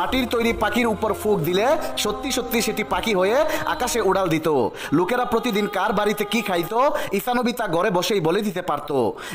মাটির তৈরি পাখির উপর ফুঁক দিলে সত্যি সত্যি সেটি পাখি হয়ে আকাশে উড়াল দিত। লোকেরা প্রতিদিন কার বাড়িতে কি খাইতো ঈসা নবী তা ঘরে বসেই বলে দিতে পারত।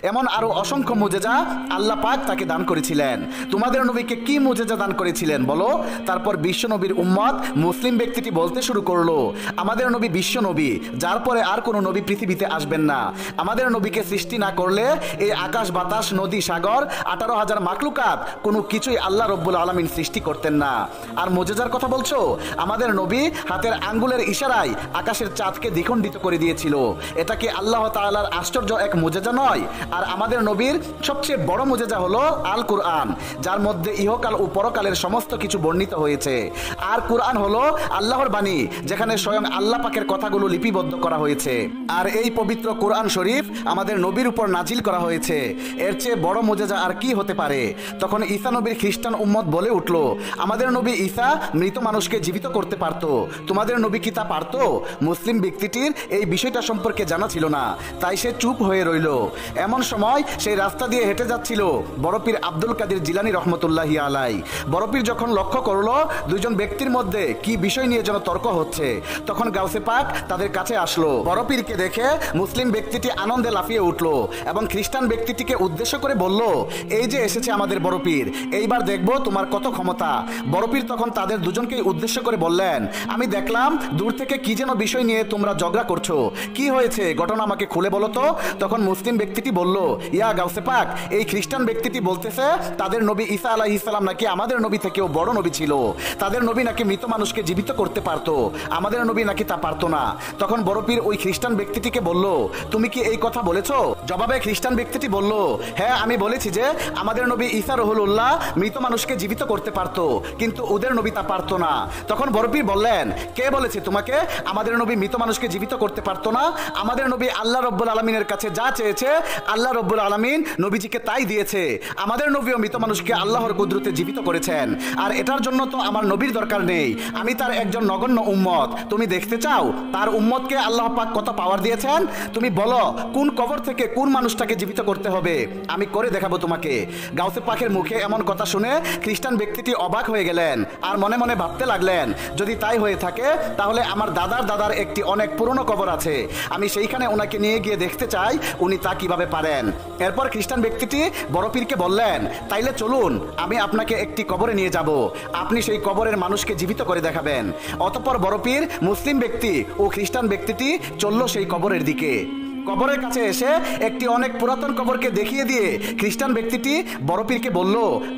এমন আরো অসংখ্য মুজেজা আল্লাহ পাক তাকে দান করেছিলেন। তোমাদের নবীকে কি মুজেজা দান করেছিলেন বলো? তারপর বিশ্ব নবীর উম্মত মুসলিম ব্যক্তিটি বলতে শুরু করলো, আমাদের নবী বিশ্ব নবী, যার পরে আর কোনো নবী পৃথিবীতে আসবেন না। আমাদের নবীকে সৃষ্টি না করলে এই আকাশ বাতাস নদী সাগর 18,000 মাখলুকাত কোনো কিছুই আল্লাহ রব্বুল আলামিন সৃষ্টি করতেন না। আর মুজেজার কথা বলছো? আমাদের নবী হাতের আঙ্গুলের ইশারায় আকাশের চাঁদকে দ্বিখণ্ডিত করে দিয়েছিল। এটা কি আল্লাহ তাআলার আশ্চর্য এক মুজেজা নয়? আর আমাদের নবীর সবচেয়ে বড় মুজেজা হলো আল কুরআন, যার মধ্যে ইহকাল ও পরকালের সমস্ত কিছু বর্ণিত হয়েছে। আর কুরআন হলো আল্লাহর বাণী, যেখানে স্বয়ং আল্লাহ পাকের কথাগুলো লিপিবদ্ধ করা হয়েছে। আর এই পবিত্র কুরআন শরীফ আমাদের নবীর উপর নাজিল করা হয়েছে। এর চেয়ে বড় মুজেজা আর কি হতে পারে? তখন ঈসা নবীর খ্রিস্টান উম্মত বলে উঠল, আমাদের নবী ঈসা মৃত মানুষকে জীবিত করতে পারত, তোমাদের নবী কি তা পারত? মুসলিম ব্যক্তিটির এই বিষয়টা সম্পর্কে জানা ছিল না, তাই সে চুপ হয়ে রইল। এমন সময় সেই রাস্তা দিয়ে হেঁটে যাচ্ছিল বড় পীর আব্দুল কাদের জিলানী রহমতুল্লাহি আলাই। বড় পীর যখন লক্ষ্য করলো দুইজন ব্যক্তির মধ্যে কি বিষয় নিয়ে যেন তর্ক হচ্ছে, তখন গাউসে পাক তাদের কাছে আসলো। বড় পীরকে দেখে মুসলিম ব্যক্তিটি আনন্দে লাফিয়ে উঠলো এবং খ্রিস্টান ব্যক্তিটিকে উদ্দেশ্য করে বলল, এই যে এসেছে আমাদের বড় পীর, এইবার দেখবো তোমার কত ক্ষমতা। বড় পীর তখন তাদের দুজনকেই উদ্দেশ্য করে বললেন, আমি দেখলাম দূর থেকে কি যেন বিষয় নিয়ে তোমরা ঝগড়া করছো, কি হয়েছে ঘটনা আমাকে খুলে বলো তো। তখন মুসলিম ব্যক্তিটি বলল, ইয়া গাউসে পাক, এই খ্রিস্টান ব্যক্তিটি বলতেছে তাদের নবী ঈসা আলাইহিস সালাম নাকি আমাদের নবী থেকেও বড় নবী ছিল, তাদের নবী নাকি মৃত মানুষকে জীবিত করতে পারতো, আমাদের নবী নাকি তা পারতো না। তখন বড় পীর ওই খ্রিস্টান ব্যক্তিটিকে বলল, তুমি কি এই কথা বলেছো? জবাবে খ্রিস্টান ব্যক্তিটি বলল, হ্যাঁ আমি বলেছি যে আমাদের নবী ঈসা রহুল্লাহ মৃত মানুষকে জীবিত করতে পারতো, কিন্তু ওদের নবী তা পারতো না। তখন বড় পীর বললেন, কে বলেছে তোমাকে আমাদের নবী মৃত মানুষকে জীবিত করতে পারতো না? আমাদের নবী আল্লাহ রব্বুল আলামিনের কাছে যা চেয়েছে আল্লাহ রব্বুল আলামিন নবীজিকে তাই দিয়েছে। আমাদের নবীও মৃত মানুষকে আল্লাহর কুদরতে জীবিত করেছেন, আর এটার জন্য তো আমার নবীর দরকার নেই, আমি তার একজন নগণ্য উম্মত। তুমি দেখতে চাও তার উম্মতকে আল্লাহ পাক কত পাওয়ার দিয়েছেন? তুমি বলো কোন কবর থেকে কোন মানুষটাকে জীবিত করতে হবে, আমি করে দেখাবো তোমাকে। গাউসে পাকের মুখে এমন কথা শুনে খ্রিস্টান ব্যক্তিটি অবাক হয়ে গেলেন আর মনে মনে ভাবতে লাগলেন, যদি তাই হয়ে থাকে তাহলে আমার দাদার দাদার একটি অনেক পুরনো কবর আছে, আমি সেইখানে ওনাকে নিয়ে গিয়ে দেখতে চাই উনি তা কিভাবে পারেন। এরপর খ্রিস্টান ব্যক্তিটি বড় পীরকে বললেন, তাইলে চলুন আমি আপনাকে একটি কবরে নিয়ে যাব, আপনি সেই কবরের মানুষকে জীবিত করে দেখাবেন। অতঃপর বড় পীর মুসলিম ব্যক্তি ও খ্রিস্টান ব্যক্তিটি চলল সেই কবরের দিকে। কবরের কাছে এসে একটি অনেক পুরাতন কবরকে দেখিয়ে দিয়ে খ্রিস্টান ব্যক্তিটি বড় পীরকে বলল,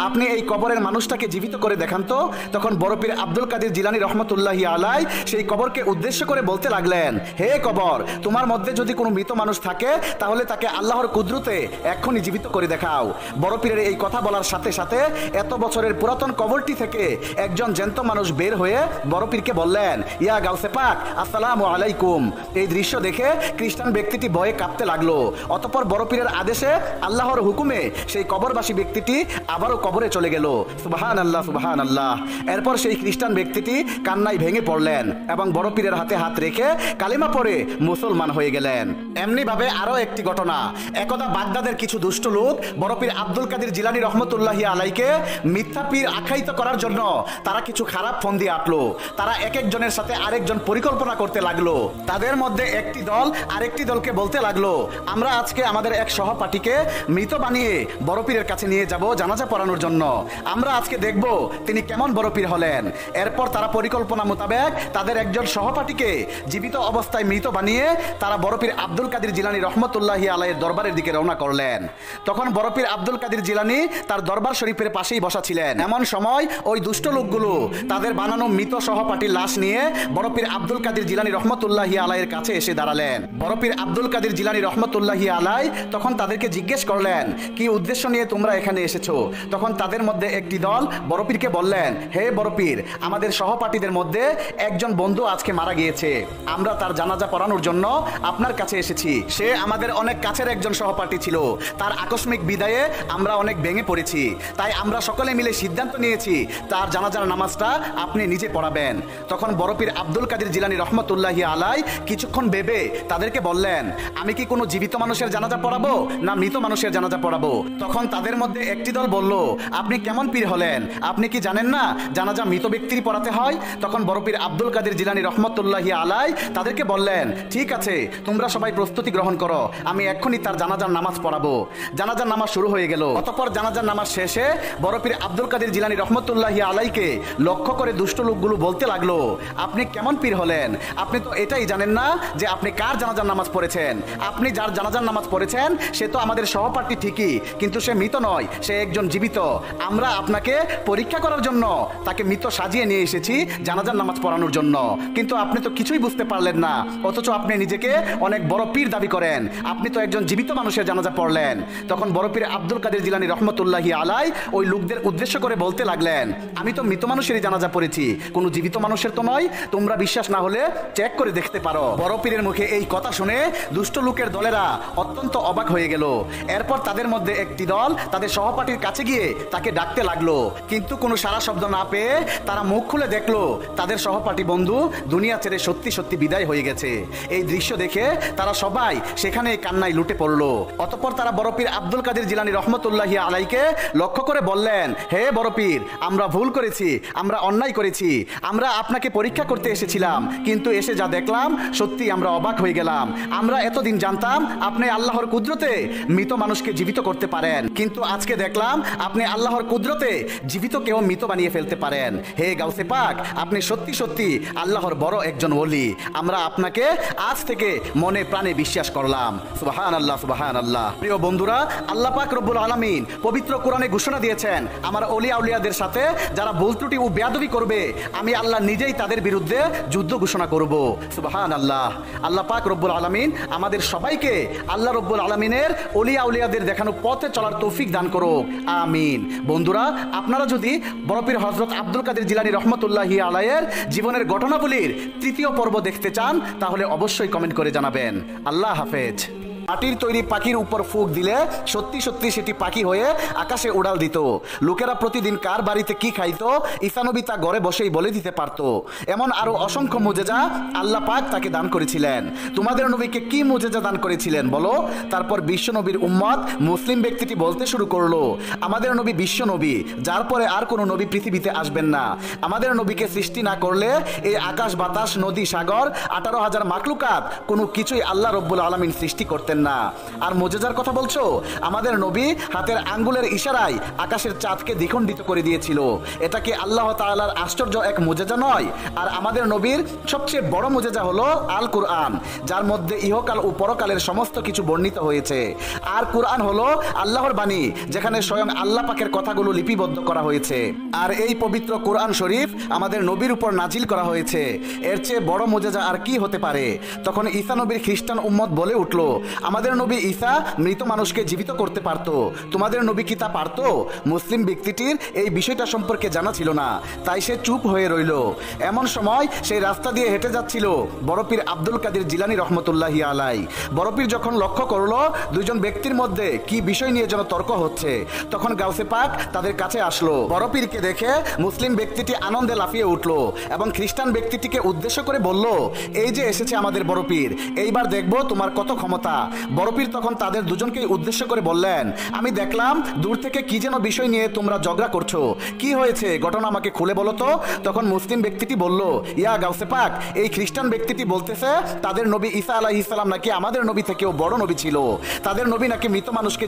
আপনি এই কবরের মানুষটাকে জীবিত করে দেখান তো। তখন বড় পীর আব্দুল কাদের জিলানী রহমতুল্লাহি আলাই সেই কবরকে উদ্দেশ্য করে বলতে লাগলেন, হে কবর, তোমার মধ্যে যদি কোনো মৃত মানুষ থাকে তাহলে তাকে আল্লাহর কুদরতে এক্ষুনি জীবিত করে দেখাও। বড় পীরের এই কথা বলার সাথে সাথে এত বছরের পুরাতন কবরটি থেকে একজন জ্যান্ত মানুষ বের হয়ে বড় পীরকে বললেন, ইয়া গাউসে পাক, আসসালামু আলাইকুম। এই দৃশ্য দেখে খ্রিস্টান ব্যক্তিটি ভয়ে কাঁপতে লাগলো। অতঃপর বড় পীরের আদেশে আল্লাহর হুকুমে সেই কবরবাসী ব্যক্তিটি আবারও কবরে চলে গেল। সুবহান আল্লাহ, সুবহান আল্লাহ। এরপর সেই খ্রিস্টান ব্যক্তিটি কান্নায় ভেঙে পড়লেন এবং বড় পীরের হাতে হাত রেখে কালিমা পড়ে মুসলমান হয়ে গেলেন। এমনি ভাবে আরো একটি ঘটনা, একদা বাগদাদের কিছু দুষ্ট লোক বড় পীর আব্দুল কাদের জিলানী রহমতুল্লাহি আলাইকে মিথ্যা পীর আখ্যায়িত করার জন্য তারা কিছু খারাপ ফন্দি আঁটলো। তারা এক একজনের সাথে আরেকজন পরিকল্পনা করতে লাগলো। তাদের মধ্যে একটি দল আরেকটি দলকে বলতে লাগলো, আমরা আজকে আমাদের এক সহপাঠীকে মৃত বানিয়ে বড় পীরের কাছে নিয়ে যাব জানাজা পড়ানোর জন্য, আমরা আজকে দেখব তিনি কেমন বড় পীর হলেন। এরপর তারা পরিকল্পনা মোতাবেক তাদের একজন সহপাঠীকে জীবিত অবস্থায় মৃত বানিয়ে তারা বড় পীর আব্দুল কাদের জিলানী রহমতুল্লাহি আলাইয়ের দরবারের দিকে রওনা করলেন। তখন বড় পীর আব্দুল কাদের জিলানী তার দরবার শরীফের পাশেই বসা ছিলেন। এমন সময় ওই দুষ্ট লোকগুলো তাদের বানানো মৃত সহপাঠীর লাশ নিয়ে বড় পীর আব্দুল কাদের জিলানী রহমতুল্লাহি আলাইয়ের কাছে এসে দাঁড়ালেন। বড় পীর আব্দুল কাদের জিলানী রহমতুল্লাহি আলাই তখন তাদেরকে জিজ্ঞেস করলেন, কি উদ্দেশ্য নিয়ে তোমরা এখানে এসেছো? তখন তাদের মধ্যে একটি দল বড় পীরকে বললেন, হে বড় পীর, আমাদের সহপাঠীদের মধ্যে একজন বন্ধু আজকে মারা গিয়েছে, আমরা তার জানাজা পড়ানোর জন্য আপনার কাছে এসেছি। সে আমাদের অনেক কাছের একজন সহপাঠী ছিল, তার আকস্মিক বিদায়ে আমরা অনেক ভেঙে পড়েছি, তাই আমরা সকলে মিলে সিদ্ধান্ত নিয়েছি তার জানাজার নামাজটা আপনি নিজে পড়াবেন। তখন বড় পীর আব্দুল কাদের জিলানী রহমতুল্লাহি আলাই কিছুক্ষণ ভেবে তাদেরকে বললেন, আমি কি কোনো জীবিত মানুষের জানাজা পড়াবো না মৃত মানুষের জানাজা পড়াবো? তখন তাদের মধ্যে একটি দল বলল, আপনি কেমন পীর হলেন? আপনি কি জানেন না জানাজা মৃত ব্যক্তির পড়াতে হয়? তখন বড় পীর আব্দুল কাদের জিলানী রহমতুল্লাহি আলাই তাদেরকে বললেন, ঠিক আছে, তোমরা সবাই প্রস্তুতি গ্রহণ করো, আমি এক্ষুনি তার জানাজার নামাজ পড়াবো। জানাজার নামাজ শুরু হয়ে গেল। অতঃপর জানাজার নামাজ শেষে বড় পীর আব্দুল কাদের জিলানী রহমতুল্লাহি আলাইকে লক্ষ্য করে দুষ্ট লোকগুলো বলতে লাগলো, আপনি কেমন পীর হলেন? আপনি তো এটাই জানেন না যে আপনি কার জানাজার নামাজ পড়েছেন। আপনি যার জানাজার নামাজ পড়েছেন সে তো আমাদের সহপাঠী ঠিকই, কিন্তু সে মৃত নয়, সে একজন জীবিত। আমরা আপনাকে পরীক্ষা করার জন্য তাকে মৃত সাজিয়ে নিয়ে এসেছি জানাজার নামাজ পড়ানোর জন্য, কিন্তু আপনি তো কিছুই বুঝতে পারলেন না, অথচ আপনি নিজেকে অনেক বড় পীর দাবি করেন। আপনি তো একজন জীবিত মানুষের জানাজা পড়লেন। তখন বড় পীর আব্দুল কাদের জিলানী রহমতুল্লাহি আলাই ওই লোকদের উদ্দেশ্য করে বলতে লাগলেন, আমি তো মৃত মানুষেরই জানাজা পড়েছি, কোনো জীবিত মানুষের তো নয়। তোমরা বিশ্বাস না হলে চেক করে দেখতে পারো। বড় পীরের মুখে এই কথা শুনে দুষ্ট লোকের দলেরা অত্যন্ত অবাক হয়ে গেল। এরপর তাদের মধ্যে একটি দল তাদের সহপাঠীর কাছে গিয়ে তাকে ডাকতে লাগলো, কিন্তু কোনো সারা শব্দ না পেয়ে তারা মুখ খুলে দেখলো তাদের সহপাঠী বন্ধু দুনিয়া ছেড়ে সত্যি সত্যি বিদায় হয়ে গেছে। এই দৃশ্য দেখে তারা সবাই সেখানে কান্নায় লুটে পড়লো। অতঃপর তারা বড় পীর আব্দুল কাদের জিলানী রহমতুল্লাহি আলাইকে লক্ষ্য করে বললেন, হে বড় পীর, আমরা ভুল করেছি, আমরা অন্যায় করেছি, আমরা আপনাকে পরীক্ষা করতে এসেছিলাম, কিন্তু এসে যা দেখলাম সত্যি আমরা অবাক হয়ে গেলাম। আমরা এতদিন জানতাম আপনি আল্লাহর কুদরতে মৃত মানুষকে জীবিত করতে পারেন, কিন্তু আজকে দেখলাম আপনি আল্লাহর কুদরতে জীবিত কেউ মৃত বানিয়ে ফেলতে পারেন। হে গাউসে পাক, আপনি সত্যি সত্যি আল্লাহর বড় একজন ওলি। আমরা আপনাকে আজ থেকে মনে প্রাণে বিশ্বাস করলাম। সুবহানাল্লাহ, সুবহানাল্লাহ। প্রিয় বন্ধুরা, আল্লাহ পাক রব্বুল আলামিন পবিত্র কোরআনে ঘোষণা দিয়েছেন, আমার ওলি আউলিয়াদের সাথে যারা ভুল ত্রুটি ও বেয়াদবি করবে আমি আল্লাহ নিজেই তাদের বিরুদ্ধে যুদ্ধ ঘোষণা করব। সুবহানাল্লাহ। আল্লাহ পাক রব্বুল আলামিন আমাদের সবাইকে আল্লাহ রব্বুল আলামিনের ওলি আউলিয়াদের দেখানো পথে চলার তৌফিক দান করুক, আমিন। বন্ধুরা, আপনারা যদি বড় পীর হযরত আব্দুল কাদের জিলানী রহমতুল্লাহি আলাইয়ের জীবনের ঘটনাবলীর তৃতীয় পর্ব দেখতে চান তাহলে অবশ্যই কমেন্ট করে জানাবেন। আল্লাহ হাফেজ। মাটির তৈরি পাখির উপর ফুঁক দিলে সত্যি সত্যি সেটি পাখি হয়ে আকাশে উড়াল দিত। লোকেরা প্রতিদিন কার বাড়িতে কি খাইতো ঈসা নবী তা ঘরে বসেই বলে দিতে পারত। এমন আরো অসংখ্য মুজেজা আল্লাহ পাক তাকে দান করেছিলেন। তোমাদের নবীকে কি মুজেজা দান করেছিলেন বলো? তারপর বিশ্ব নবীর উম্মত মুসলিম ব্যক্তিটি বলতে শুরু করলো, আমাদের নবী বিশ্ব নবী, যার পরে আর কোনো নবী পৃথিবীতে আসবেন না। আমাদের নবীকে সৃষ্টি না করলে এই আকাশ বাতাস নদী সাগর 18,000 মাখলুকাত কোনো কিছুই আল্লাহ রব্বুল আলামিন সৃষ্টি করতেন না। আর মুজেজার কথা বলছো? আমাদের নবী হাতের আঙ্গুলের ইশারায় আকাশের চাঁদকে দ্বিখণ্ডিত করে দিয়েছিল। এটা কি আল্লাহ তাআলার আশ্চর্য এক মুজেজা নয়? আর আমাদের নবীর সবচেয়ে বড় মুজেজা হলো আল কুরআন, যার মধ্যে ইহকাল ও পরকালের সমস্ত কিছু বর্ণিত হয়েছে। আর কুরআন হলো আল্লাহর বাণী, যেখানে স্বয়ং আল্লাহ পাকের কথাগুলো লিপিবদ্ধ করা হয়েছে। আর এই পবিত্র কুরআন শরীফ আমাদের নবীর উপর নাজিল করা হয়েছে। এর চেয়ে বড় মুজেজা আর কি হতে পারে? তখন ঈসা নবীর খ্রিস্টান উম্মত বলে উঠল, আমাদের নবী ঈসা মৃত মানুষকে জীবিত করতে পারত, তোমাদের নবী কি তা পারত? মুসলিম ব্যক্তিটির এই বিষয়টা সম্পর্কে জানা ছিল না, তাই সে চুপ হয়ে রইল। এমন সময় সেই রাস্তা দিয়ে হেঁটে যাচ্ছিল বড় পীর আব্দুল কাদের জিলানী রহমতুল্লাহি আলাই। বড় পীর যখন লক্ষ্য করলো দুইজন ব্যক্তির মধ্যে কি বিষয় নিয়ে যেন তর্ক হচ্ছে, তখন গাউসে পাক তাদের কাছে আসলো। বড় পীরকে দেখে মুসলিম ব্যক্তিটি আনন্দে লাফিয়ে উঠল এবং খ্রিস্টান ব্যক্তিটিকে উদ্দেশ্য করে বলল, এই যে এসেছে আমাদের বড় পীর, এইবার দেখবো তোমার কত ক্ষমতা। বড় পীর তখন তাদের দুজনকে উদ্দেশ্য করে বললেন, আমি দেখলাম দূর থেকে কি যেন বিষয় নিয়ে তোমরা ঝগড়া করছো, কি হয়েছে ঘটনা আমাকে খুলে বলো তো। তখন মুসলিম ব্যক্তিটি বলল, ইয়া গাউসে পাক, এই খ্রিস্টান ব্যক্তিটি বলতেছে তাদের নবী ঈসা আলাইহিস সালাম নাকি আমাদের নবী থেকেও বড় নবী ছিল, তাদের নবী নাকি মৃত মানুষকে